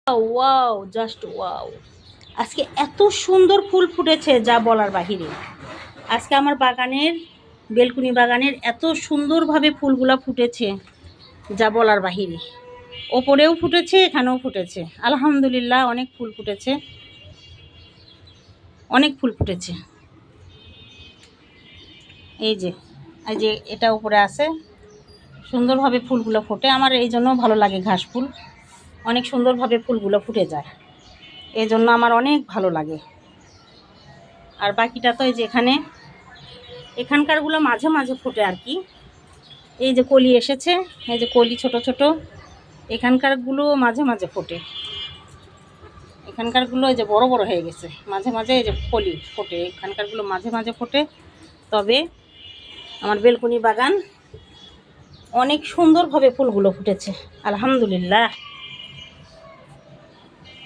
Wow, just wow! আজকে এত সুন্দর ফুল ফুটেছে যা বলার বাহিরে। আজকে আমার বাগানের, বেলকুনি বাগানের এত সুন্দরভাবে ফুলগুলা ফুটেছে যা বলার বাহিরে। ওপরেও ফুটেছে, এখানেও ফুটেছে। আলহামদুলিল্লাহ, অনেক ফুল ফুটেছে, অনেক ফুল ফুটেছে। এই যে এটা উপরে আছে, সুন্দরভাবে ফুলগুলো ফোটে। আমার এই জন্য ভালো লাগে, ঘাস ফুল অনেক সুন্দরভাবে ফুলগুলো ফুটে যায়, এই জন্য আমার অনেক ভালো লাগে। আর বাকিটা তো এই যে এখানকারগুলো মাঝে মাঝে ফোটে আর কি। এই যে কলি এসেছে, এই যে কলি ছোট ছোট, এখানকারগুলো মাঝে মাঝে ফোটে। এখানকারগুলো এই যে বড় বড় হয়ে গেছে, মাঝে মাঝে এই যে কলি ফোটে, এখানকারগুলো মাঝে মাঝে ফোটে। তবে আমার বেলকুনি বাগান অনেক সুন্দরভাবে ফুলগুলো ফুটেছে, আলহামদুলিল্লাহ।